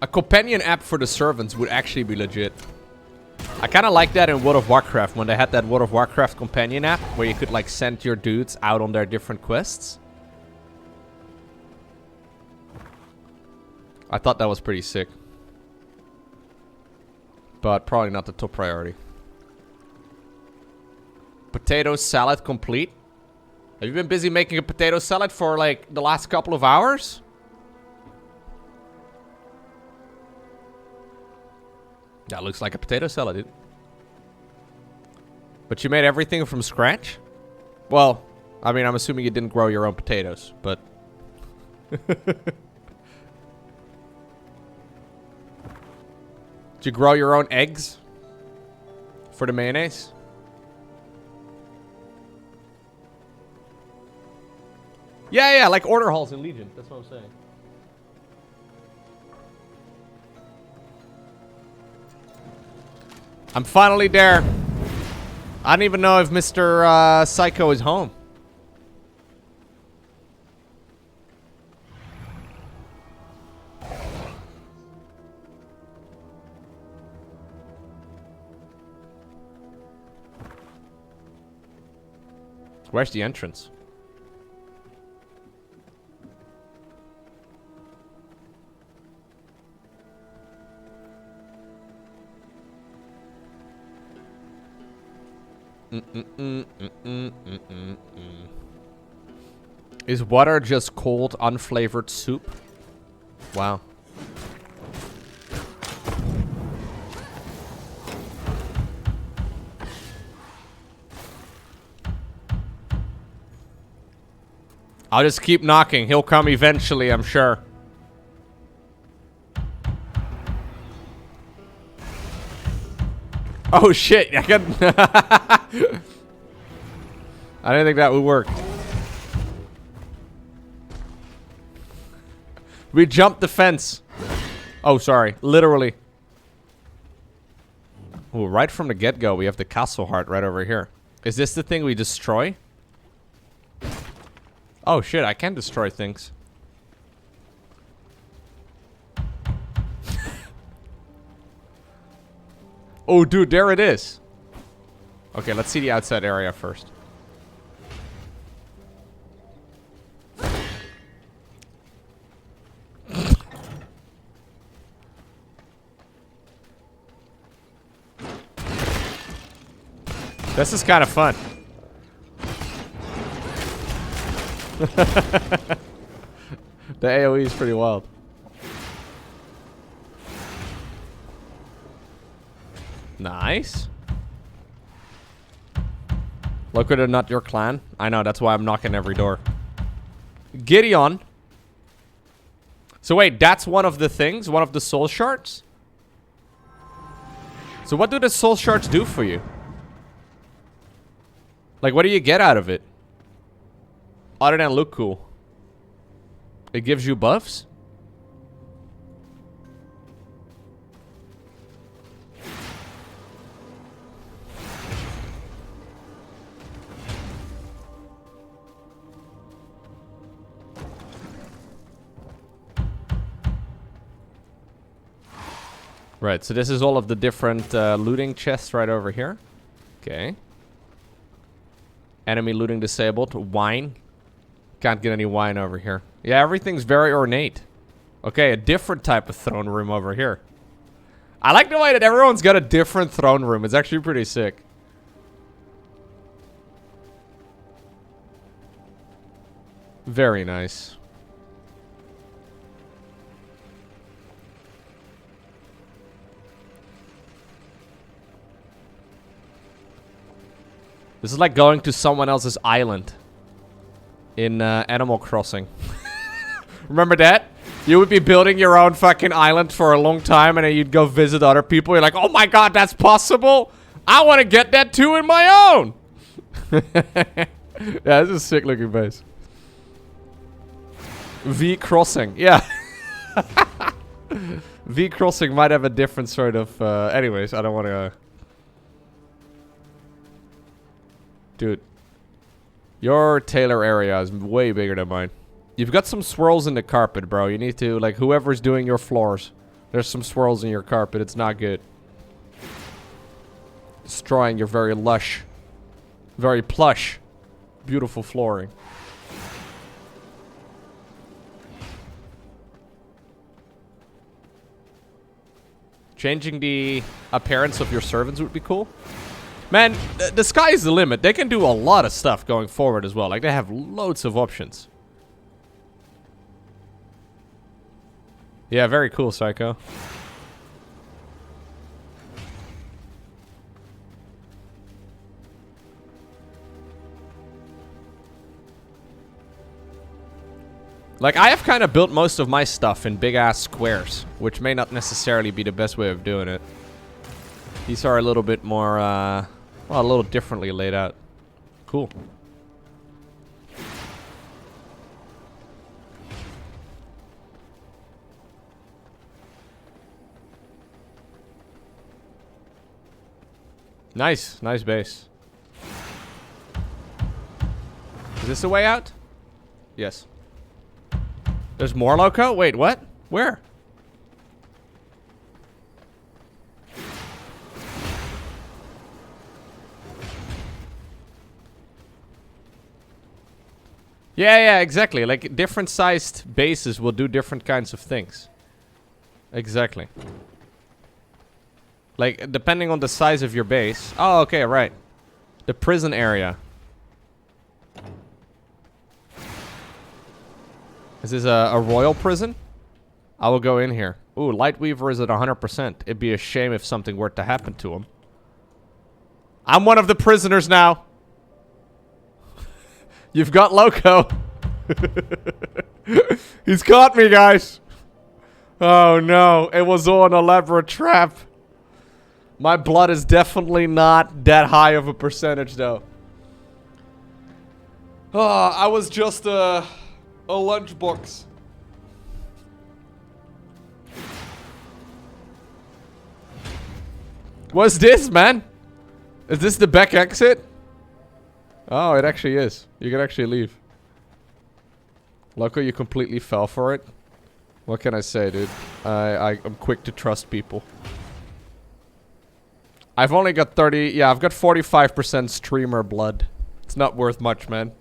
A companion app for the servants would actually be legit. I kind of like that in World of Warcraft, when they had that World of Warcraft companion app, where you could like send your dudes out on their different quests. I thought that was pretty sick. But probably not the top priority. Potato salad complete. Have you been busy making a potato salad for like the last couple of hours? That looks like a potato salad, dude. But you made everything from scratch? Well, I mean, I'm assuming you didn't grow your own potatoes, but... Did you grow your own eggs? For the mayonnaise? Yeah, like order halls in Legion. That's what I'm saying. I'm finally there. I don't even know if Mr. Psycho is home. Where's the entrance? Is water just cold, unflavored soup? Wow. I'll just keep knocking. He'll come eventually, I'm sure. Oh shit, I didn't think that would work. We jumped the fence. Oh, sorry. Literally. Ooh, right from the get-go, we have the castle heart right over here. Is this the thing we destroy? Oh shit, I can destroy things. Oh, dude, there it is. Okay, let's see the outside area first. This is kind of fun. The AoE is pretty wild. Nice. Look at it, not your clan. I know, that's why I'm knocking every door. Gideon. So wait, that's one of the things? One of the soul shards? So what do the soul shards do for you? Like, what do you get out of it? Other than look cool. It gives you buffs? Right, so this is all of the different looting chests right over here. Okay. Enemy looting disabled. Wine. Can't get any wine over here. Yeah, everything's very ornate. Okay, a different type of throne room over here. I like the way that everyone's got a different throne room. It's actually pretty sick. Very nice. This is like going to someone else's island in Animal Crossing. Remember that? You would be building your own fucking island for a long time, and then you'd go visit other people. You're like, oh my god, that's possible? I want to get that too in my own. Yeah, this is a sick looking base. V Crossing, yeah. V Crossing might have a different sort of... anyways, I don't want to... Dude, your tailor area is way bigger than mine. You've got some swirls in the carpet, bro. You need to, like, whoever's doing your floors. There's some swirls in your carpet. It's not good. Destroying your very lush, very plush, beautiful flooring. Changing the appearance of your servants would be cool. Man, the sky is the limit. They can do a lot of stuff going forward as well. Like, they have loads of options. Yeah, very cool, Psycho. Like, I have kind of built most of my stuff in big-ass squares, which may not necessarily be the best way of doing it. These are a little bit more, well, a little differently laid out. Cool. Nice. Nice base. Is this a way out? Yes. There's more Lowko? Wait, what? Where? Yeah, exactly. Like, different sized bases will do different kinds of things. Exactly. Like, depending on the size of your base. Oh, okay, right. The prison area. Is this a royal prison? I will go in here. Ooh, Lightweaver is at 100%. It'd be a shame if something were to happen to him. I'm one of the prisoners now. You've got Lowko. He's caught me, guys. Oh, no. It was all an elaborate trap. My blood is definitely not that high of a percentage, though. Oh, I was just a lunchbox. What's this, man? Is this the back exit? Oh, it actually is. You can actually leave. Lowko, you completely fell for it. What can I say, dude? I'm quick to trust people. I've only got 30... Yeah, I've got 45% streamer blood. It's not worth much, man.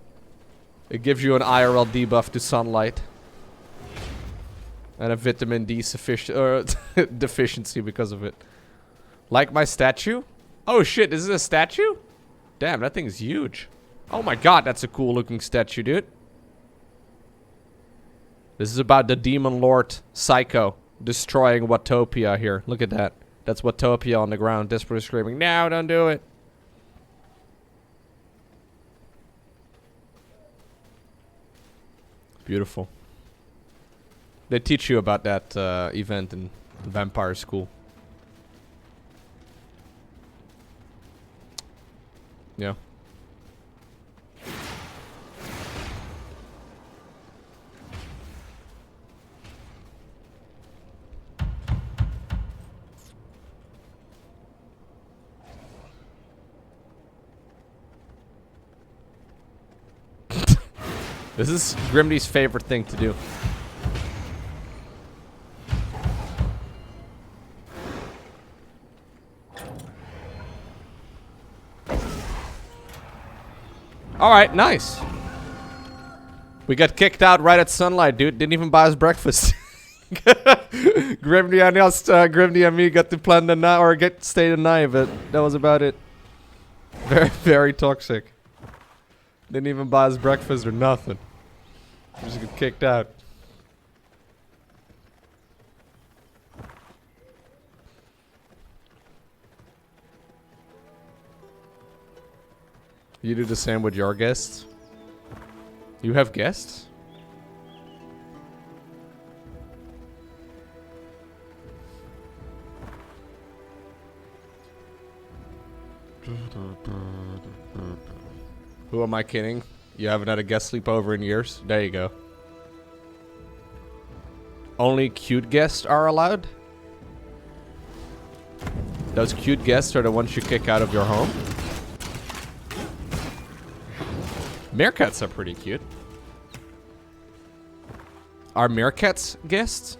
It gives you an IRL debuff to sunlight. And a vitamin D deficiency because of it. Like my statue? Oh shit, is this a statue? Damn, that thing's huge. Oh my god, that's a cool looking statue, dude. This is about the demon lord Psycho destroying Watopia here. Look at that. That's Watopia on the ground, desperately screaming, "No, don't do it." Beautiful. They teach you about that event in Vampire School. Yeah. This is Grimdy's favorite thing to do. Alright, nice. We got kicked out right at sunlight, dude. Didn't even buy us breakfast. Grimdy and us, Grimdy and me got to plan the night, or stay the night, but that was about it. Very, very toxic. Didn't even buy us breakfast or nothing. We just got kicked out. You do the same with your guests? You have guests? Who am I kidding? You haven't had a guest sleepover in years? There you go. Only cute guests are allowed? Those cute guests are the ones you kick out of your home? Meerkats are pretty cute. Are meerkats guests?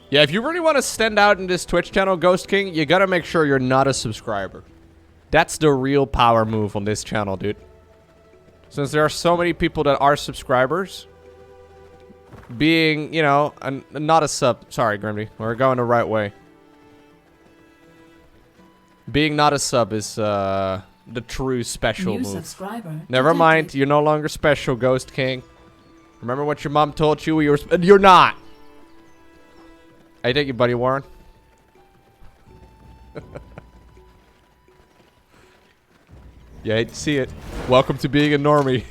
Yeah, if you really want to stand out in this Twitch channel, Ghost King, you gotta make sure you're not a subscriber. That's the real power move on this channel, dude. Since there are so many people that are subscribers, being, you know, not a sub. Sorry, Grimdy. We're going the right way. Being not a sub is the true special move. Never mind, you're no longer special, Ghost King. Remember what your mom told you? You're not. I take you, buddy Warren. Yeah, I hate to see it. Welcome to being a normie.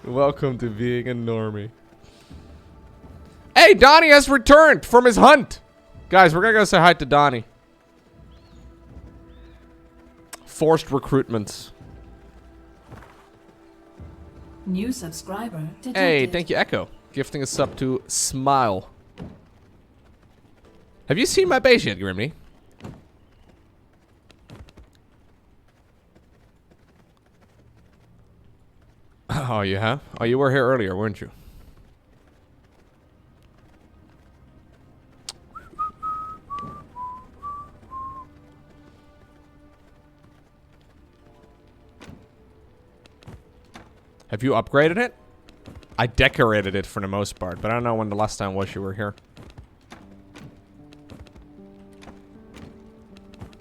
Welcome to being a normie. Hey, Donnie has returned from his hunt. Guys, we're gonna go say hi to Donnie. Forced recruitments. New subscriber detected. Hey, thank you, Echo. Gifting us up to Smile. Have you seen my base yet, Grimmy? Oh, you have? Oh, you were here earlier, weren't you? Have you upgraded it? I decorated it for the most part, but I don't know when the last time was you were here.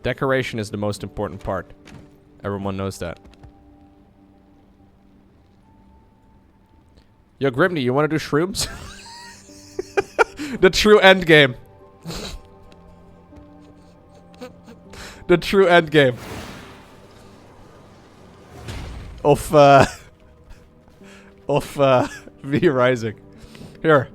Decoration is the most important part. Everyone knows that. Yo, Grimney, you want to do shrooms? The true end game. The true end game. Of V Rising. Here.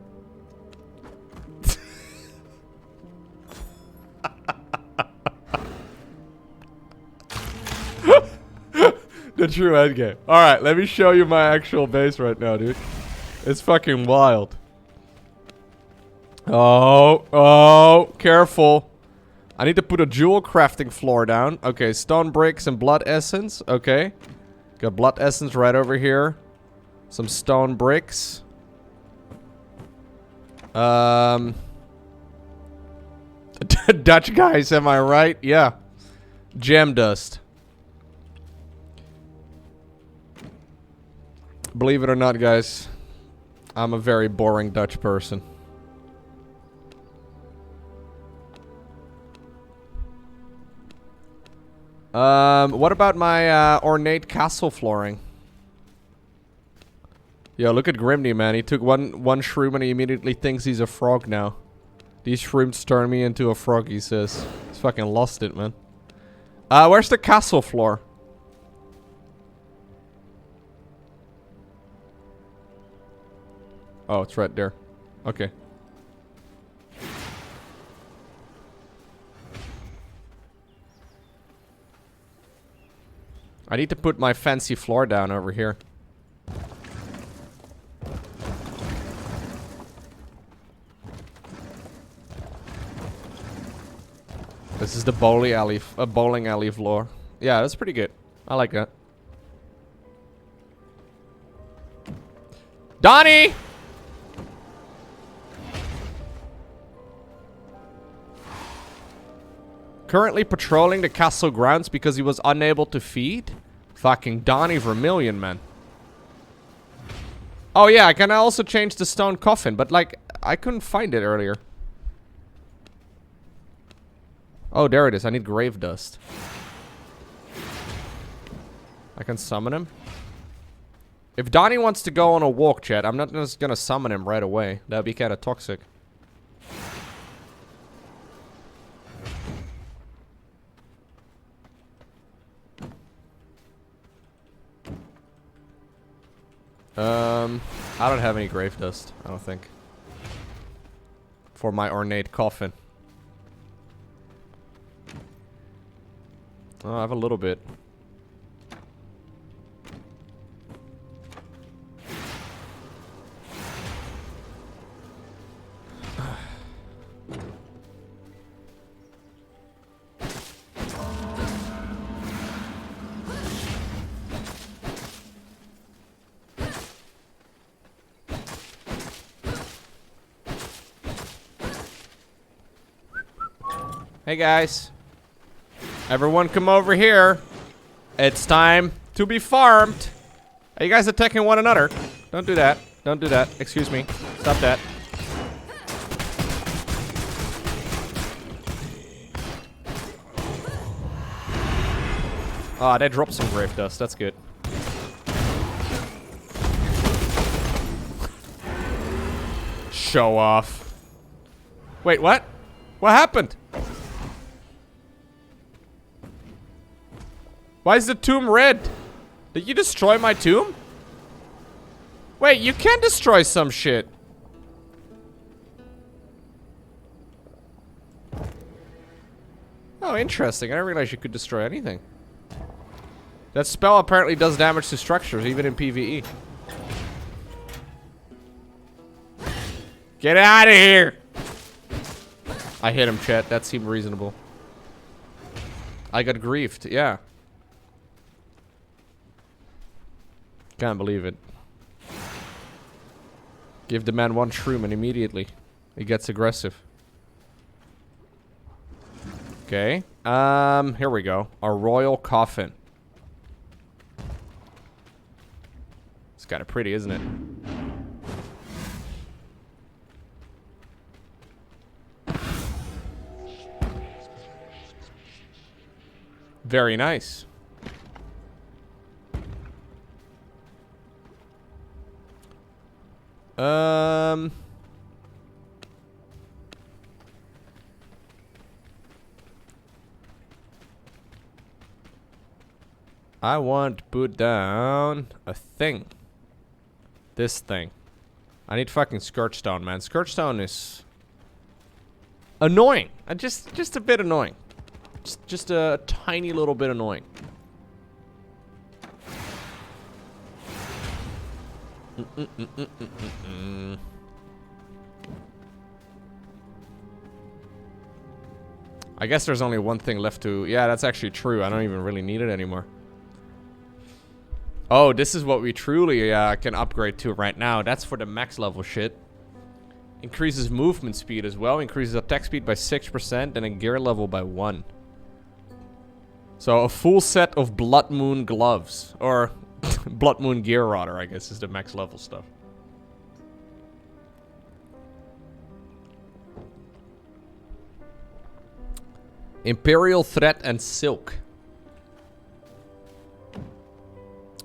The true end game. Alright, let me show you my actual base right now, dude. It's fucking wild. Oh, careful. I need to put a jewel crafting floor down. Okay, stone bricks and blood essence. Okay. Got blood essence right over here. Some stone bricks. Dutch guys, am I right? Yeah. Gem dust. Believe it or not, guys, I'm a very boring Dutch person. What about my ornate castle flooring? Yo, look at Grimney, man. He took one shroom and he immediately thinks he's a frog now. These shrooms turn me into a frog, he says. He's fucking lost it, man. Where's the castle floor? Oh, it's right there. Okay. I need to put my fancy floor down over here. This is the bowling alley floor. Yeah, that's pretty good. I like that. Donnie! Currently patrolling the castle grounds because he was unable to feed? Fucking Donnie Vermillion, man. Oh yeah, I can also change the stone coffin, but like, I couldn't find it earlier. Oh, there it is. I need grave dust. I can summon him. If Donnie wants to go on a walk, chat, I'm not just gonna summon him right away. That'd be kinda toxic. I don't have any grave dust, I don't think. For my ornate coffin. Oh, I have a little bit. Hey guys. Everyone come over here. It's time to be farmed. Are you guys attacking one another? Don't do that. Don't do that. Excuse me. Stop that. Ah, they dropped some grave dust. That's good. Show off. Wait, what? What happened? Why is the tomb red? Did you destroy my tomb? Wait, you can destroy some shit. Oh, interesting. I didn't realize you could destroy anything. That spell apparently does damage to structures, even in PvE. Get out of here! I hit him, chat. That seemed reasonable. I got griefed, yeah. Can't believe it. Give the man one shroom and immediately he gets aggressive. Okay. Here we go. A royal coffin. It's kind of pretty, isn't it? Very nice. I want to put down a thing. This thing. I need fucking Scorchstone, man. Scorchstone is annoying. Just a bit annoying. Just a tiny little bit annoying. I guess there's only one thing left to... Yeah, that's actually true. I don't even really need it anymore. Oh, this is what we truly can upgrade to right now. That's for the max level shit. Increases movement speed as well. Increases attack speed by 6% and a gear level by 1. So a full set of Blood Moon gloves. Or Blood Moon gear rather, I guess, is the max level stuff. Imperial Thread and Silk.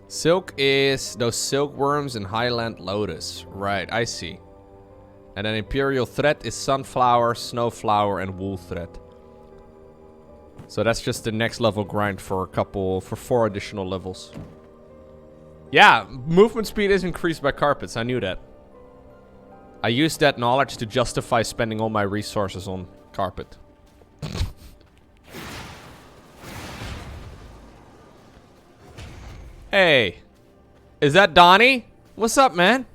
Silk is those silkworms and Highland Lotus. Right, I see. And then Imperial Thread is Sunflower, Snowflower, and Wool Thread. So that's just the next level grind for 4 additional levels. Yeah, movement speed is increased by carpets. I knew that. I used that knowledge to justify spending all my resources on carpet. Hey, is that Donnie? What's up, man?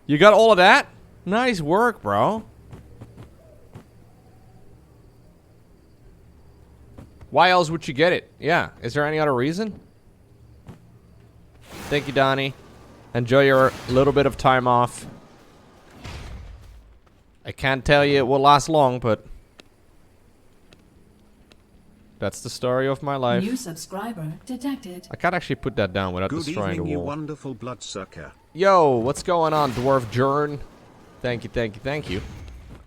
You got all of that? Nice work, bro. Why else would you get it? Yeah, is there any other reason? Thank you, Donnie. Enjoy your little bit of time off. I can't tell you it will last long, but... that's the story of my life. New subscriber detected. I can't actually put that down without destroying the wall. Good evening, you wonderful bloodsucker. Yo, what's going on, Dwarf Jern? Thank you, thank you, thank you.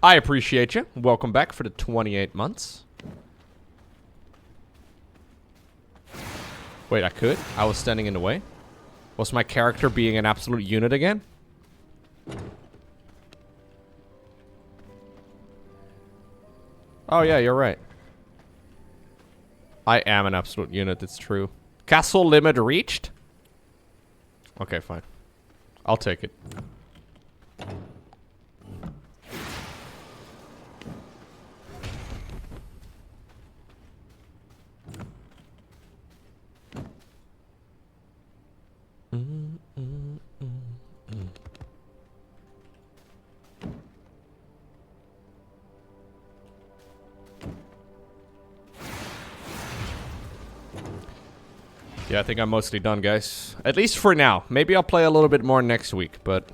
I appreciate you. Welcome back for the 28 months. Wait, I could? I was standing in the way? Was my character being an absolute unit again? Oh yeah, you're right. I am an absolute unit, it's true. Castle limit reached? Okay, fine. I'll take it. Yeah, I think I'm mostly done, guys. At least for now. Maybe I'll play a little bit more next week, but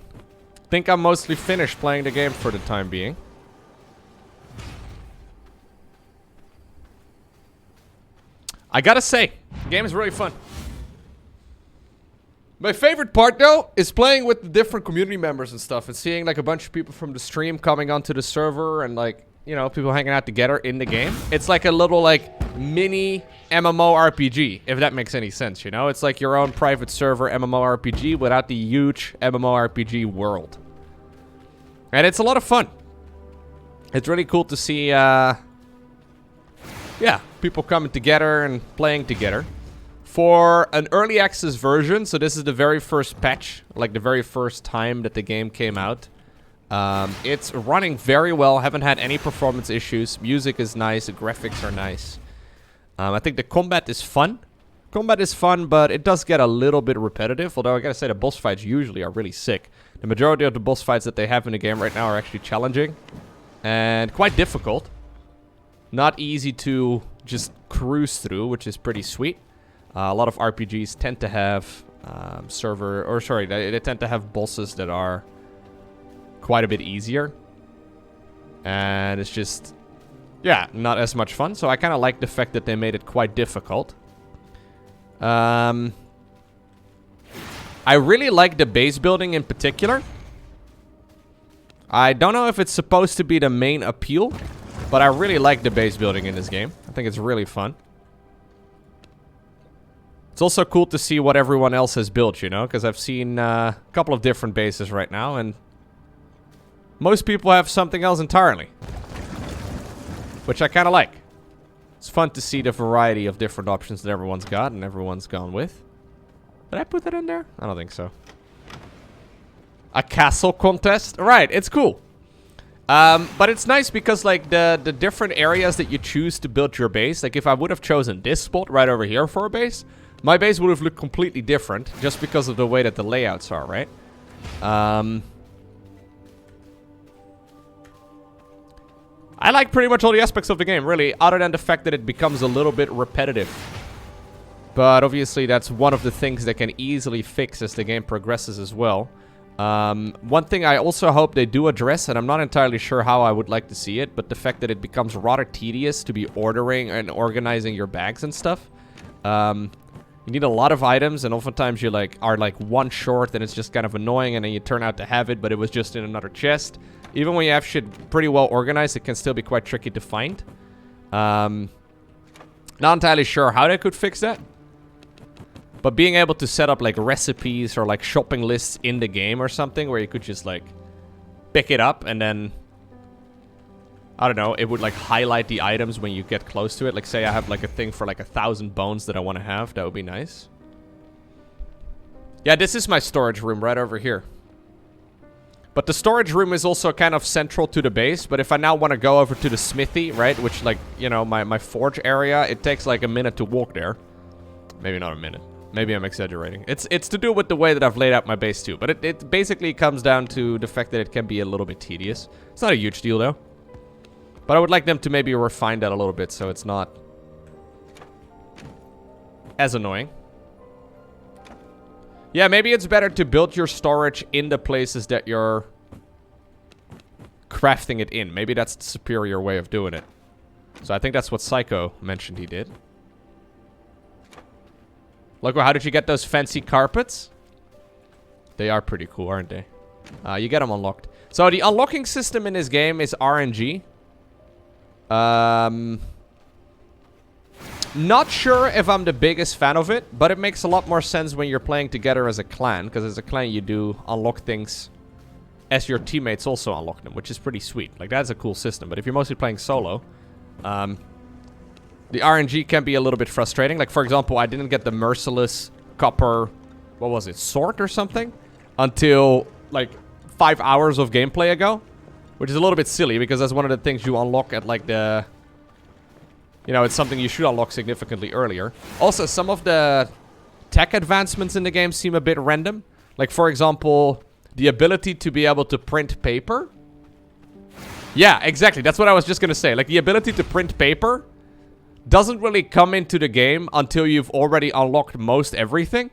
I think I'm mostly finished playing the game for the time being. I gotta say, the game is really fun. My favorite part, though, is playing with the different community members and stuff, and seeing like a bunch of people from the stream coming onto the server, and like, you know, people hanging out together in the game. It's like a little like mini MMORPG, if that makes any sense, you know? It's like your own private server MMORPG without the huge MMORPG world. And it's a lot of fun. It's really cool to see, yeah, people coming together and playing together. For an early access version, so this is the very first patch, like the very first time that the game came out. It's running very well, haven't had any performance issues. Music is nice, the graphics are nice. I think the combat is fun. Combat is fun, but it does get a little bit repetitive. Although I gotta say the boss fights usually are really sick. The majority of the boss fights that they have in the game right now are actually challenging. And quite difficult. Not easy to just cruise through, which is pretty sweet. A lot of RPGs tend to have they tend to have bosses that are quite a bit easier. And it's just, yeah, not as much fun. So I kind of like the fact that they made it quite difficult. I really like the base building in particular. I don't know if it's supposed to be the main appeal, but I really like the base building in this game. I think it's really fun. It's also cool to see what everyone else has built, you know, because I've seen a couple of different bases right now, and most people have something else entirely, which I kind of like. It's fun to see the variety of different options that everyone's got and everyone's gone with. Did I put that in there? I don't think so. A castle contest? Right, it's cool. But it's nice because, like, the different areas that you choose to build your base, like, if I would have chosen this spot right over here for a base, my base would have looked completely different just because of the way that the layouts are, right? I like pretty much all the aspects of the game, really, other than the fact that it becomes a little bit repetitive. But obviously, that's one of the things that can easily fix as the game progresses as well. One thing I also hope they do address, and I'm not entirely sure how I would like to see it, but the fact that it becomes rather tedious to be ordering and organizing your bags and stuff. You need a lot of items, and oftentimes you are one short, and it's just kind of annoying, and then you turn out to have it, but it was just in another chest. Even when you have shit pretty well organized, it can still be quite tricky to find. Not entirely sure how they could fix that. But being able to set up like recipes or like shopping lists in the game or something where you could just like pick it up and then, I don't know, it would like highlight the items when you get close to it. Like say I have like a thing for like 1,000 bones that I want to have. That would be nice. Yeah, this is my storage room right over here. But the storage room is also kind of central to the base. But if I now want to go over to the smithy, right, which like, you know, my forge area, it takes like a minute to walk there. Maybe not a minute. Maybe I'm exaggerating. It's to do with the way that I've laid out my base too. But it basically comes down to the fact that it can be a little bit tedious. It's not a huge deal though. But I would like them to maybe refine that a little bit so it's not as annoying. Yeah, maybe it's better to build your storage in the places that you're crafting it in. Maybe that's the superior way of doing it. So I think that's what Psycho mentioned he did. Lowko, how did you get those fancy carpets? They are pretty cool, aren't they? You get them unlocked. So the unlocking system in this game is RNG. Not sure if I'm the biggest fan of it, but it makes a lot more sense when you're playing together as a clan. Because as a clan, you do unlock things as your teammates also unlock them, which is pretty sweet. Like, that's a cool system. But if you're mostly playing solo, the RNG can be a little bit frustrating. Like, for example, I didn't get the merciless copper, what was it, sword or something? Until, like, 5 hours of gameplay ago. Which is a little bit silly, because that's one of the things you unlock at, like, the... You know, it's something you should unlock significantly earlier. Also, some of the tech advancements in the game seem a bit random. Like, for example, the ability to be able to print paper. Yeah, exactly. That's what I was just gonna say. Like, the ability to print paper doesn't really come into the game until you've already unlocked most everything.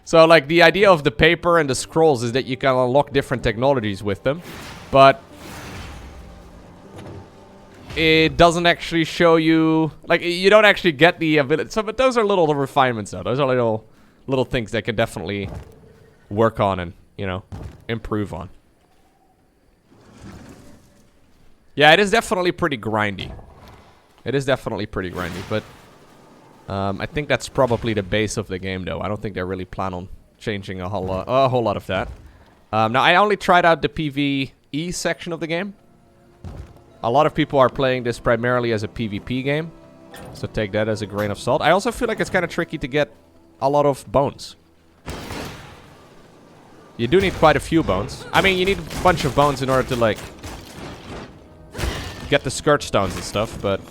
So, like, the idea of the paper and the scrolls is that you can unlock different technologies with them. But it doesn't actually show you, like, you don't actually get the ability. So, but those are little refinements, though. Those are little things that can definitely work on and, you know, improve on. Yeah, it is definitely pretty grindy. It is definitely pretty grindy, but I think that's probably the base of the game, though. I don't think they really plan on changing a whole lot of that. Now, I only tried out the PvE section of the game. A lot of people are playing this primarily as a PvP game, so take that as a grain of salt. I also feel like it's kind of tricky to get a lot of bones. You do need quite a few bones. I mean, you need a bunch of bones in order to, like, get the scourge stones and stuff, but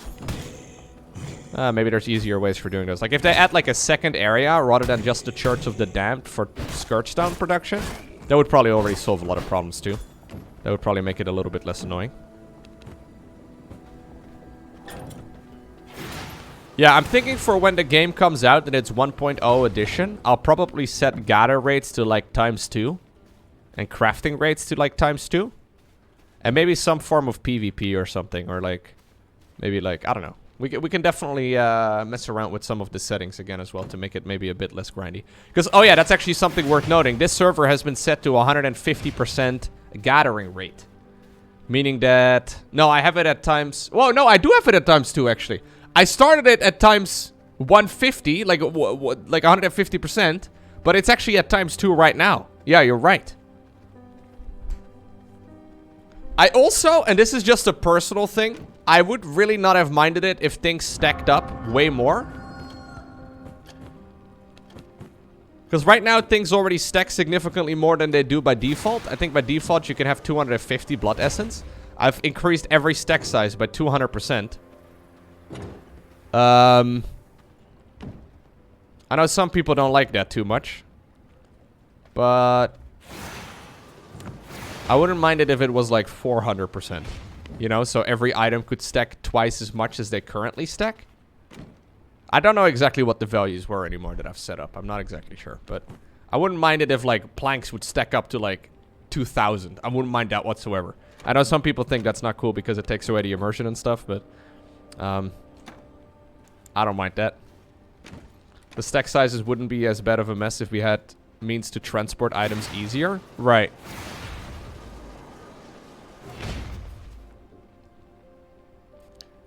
maybe there's easier ways for doing those. Like, if they add, like, a second area rather than just the Church of the Damned for scourge stone production, that would probably already solve a lot of problems, too. That would probably make it a little bit less annoying. Yeah, I'm thinking for when the game comes out and it's 1.0 edition, I'll probably set gather rates to, like, ×2. And crafting rates to, like, ×2. And maybe some form of PvP or something. Or, like, maybe, like, I don't know. We can definitely mess around with some of the settings again as well to make it maybe a bit less grindy. Because, oh yeah, that's actually something worth noting. This server has been set to 150% gathering rate. Meaning that... No, I have it at times... Well, no, I do have it at ×2, actually. I started it at times 150, like 150%, but it's actually at ×2 right now. Yeah, you're right. I also, and this is just a personal thing, I would really not have minded it if things stacked up way more. Because right now, things already stack significantly more than they do by default. I think by default, you can have 250 blood essence. I've increased every stack size by 200%. I know some people don't like that too much, but I wouldn't mind it if it was like 400%, you know, so every item could stack twice as much as they currently stack. I don't know exactly what the values were anymore that I've set up. I'm not exactly sure, but I wouldn't mind it if like planks would stack up to like 2,000. I wouldn't mind that whatsoever. I know some people think that's not cool because it takes away the immersion and stuff, but I don't mind that. The stack sizes wouldn't be as bad of a mess if we had means to transport items easier. Right.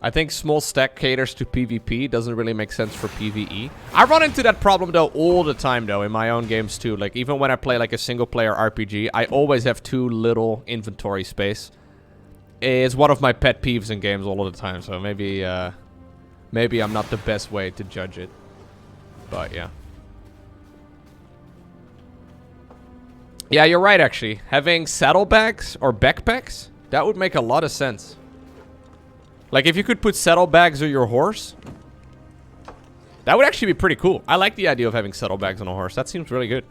I think small stack caters to PvP. Doesn't really make sense for PvE. I run into that problem, though, all the time, though, in my own games, too. Like, even when I play, like, a single-player RPG, I always have too little inventory space. It's one of my pet peeves in games all of the time, so maybe, maybe I'm not the best way to judge it. But, yeah. Yeah, you're right, actually. Having saddlebags or backpacks, that would make a lot of sense. Like, if you could put saddlebags on your horse, that would actually be pretty cool. I like the idea of having saddlebags on a horse. That seems really good.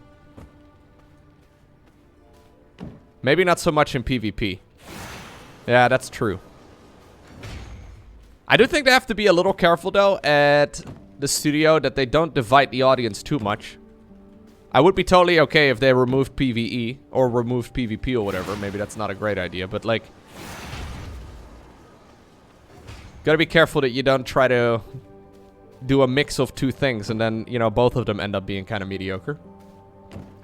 Maybe not so much in PvP. Yeah, that's true. I do think they have to be a little careful, though, at the studio that they don't divide the audience too much. I would be totally okay if they removed PvE or removed PvP or whatever. Maybe that's not a great idea, but, like... Gotta be careful that you don't try to do a mix of two things and then, you know, both of them end up being kind of mediocre.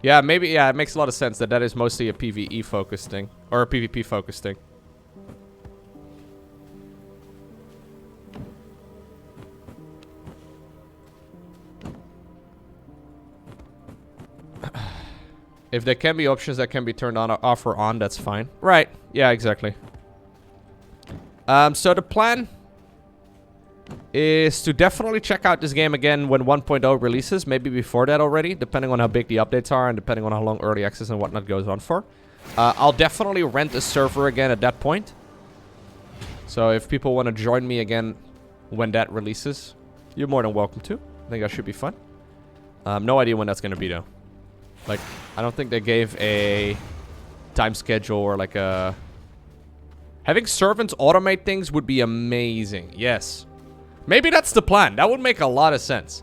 Yeah, maybe, yeah, it makes a lot of sense that that is mostly a PvE focused thing. Or a PvP focused thing. If there can be options that can be turned on, off, or on, that's fine. Right, yeah, exactly. So the plan... is to definitely check out this game again when 1.0 releases. Maybe before that already, depending on how big the updates are and depending on how long early access and whatnot goes on for. I'll definitely rent a server again at that point. So if people want to join me again when that releases, you're more than welcome to. I think that should be fun. No idea when that's going to be, though. Like, I don't think they gave a time schedule or like a... Having servants automate things would be amazing. Yes. Maybe that's the plan. That would make a lot of sense.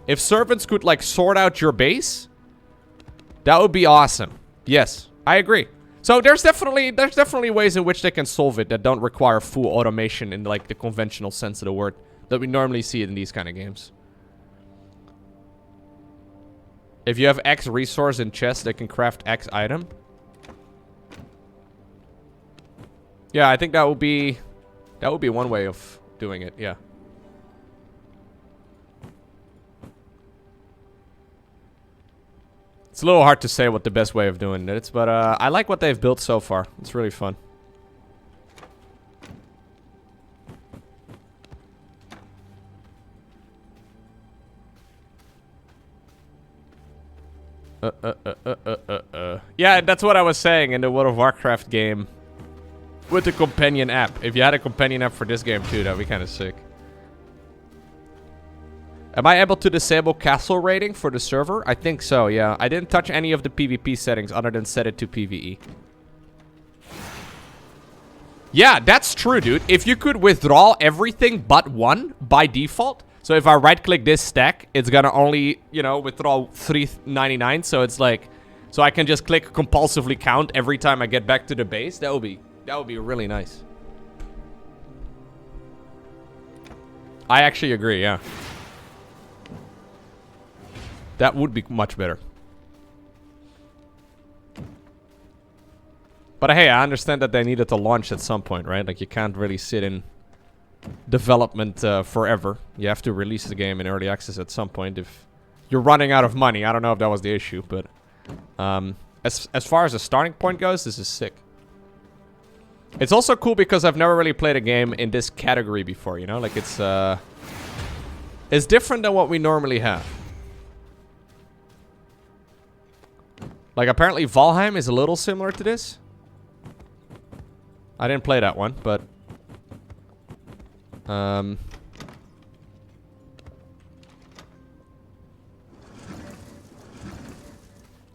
If servants could, like, sort out your base, that would be awesome. Yes, I agree. So there's definitely ways in which they can solve it that don't require full automation in like the conventional sense of the word that we normally see in these kind of games. If you have X resource in chest, they can craft X item. Yeah, I think that would be one way of doing it, yeah. It's a little hard to say what the best way of doing it is, but I like what they've built so far. It's really fun. Yeah, that's what I was saying in the World of Warcraft game with the companion app. If you had a companion app for this game too, that'd be kind of sick. Am I able to disable castle raiding for the server? I think so, yeah. I didn't touch any of the PvP settings other than set it to PvE. Yeah, that's true, dude. If you could withdraw everything but one by default. So if I right-click this stack, it's gonna only, you know, withdraw 399. So it's like, so I can just click compulsively count every time I get back to the base. That would be really nice. I actually agree, yeah. That would be much better. But hey, I understand that they needed to launch at some point, right? Like, you can't really sit in development forever. You have to release the game in early access at some point if you're running out of money. I don't know if that was the issue, but as far as the starting point goes, this is sick. It's also cool because I've never really played a game in this category before, you know? Like, it's different than what we normally have. Like, apparently Valheim is a little similar to this. I didn't play that one, but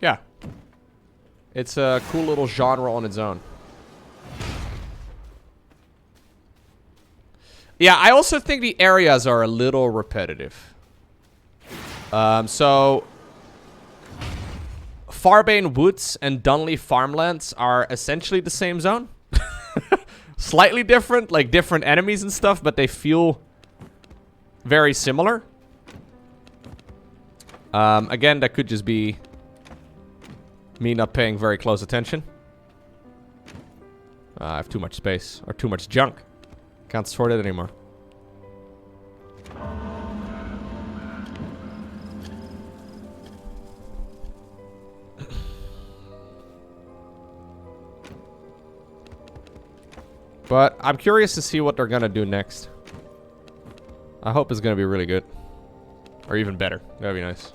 yeah. It's a cool little genre on its own. Yeah, I also think the areas are a little repetitive. So Farbane Woods and Dunley Farmlands are essentially the same zone. Slightly different, like different enemies and stuff, but they feel very similar. Again, that could just be me not paying very close attention. I have too much space, or too much junk. Can't sort it anymore. But I'm curious to see what they're gonna do next. I hope it's gonna be really good. Or even better. That'd be nice.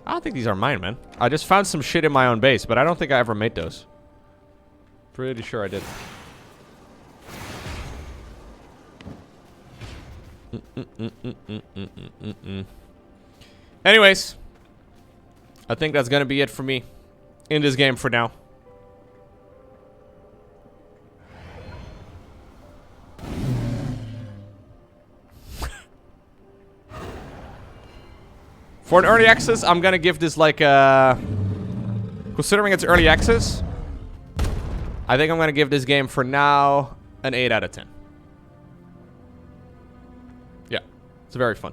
I don't think these are mine, man. I just found some shit in my own base, but I don't think I ever made those. Pretty sure I did. Anyways. I think that's gonna be it for me in this game for now. For an early access, I'm gonna give this like considering it's early access, I think I'm gonna give this game for now an 8 out of 10. Yeah, it's very fun.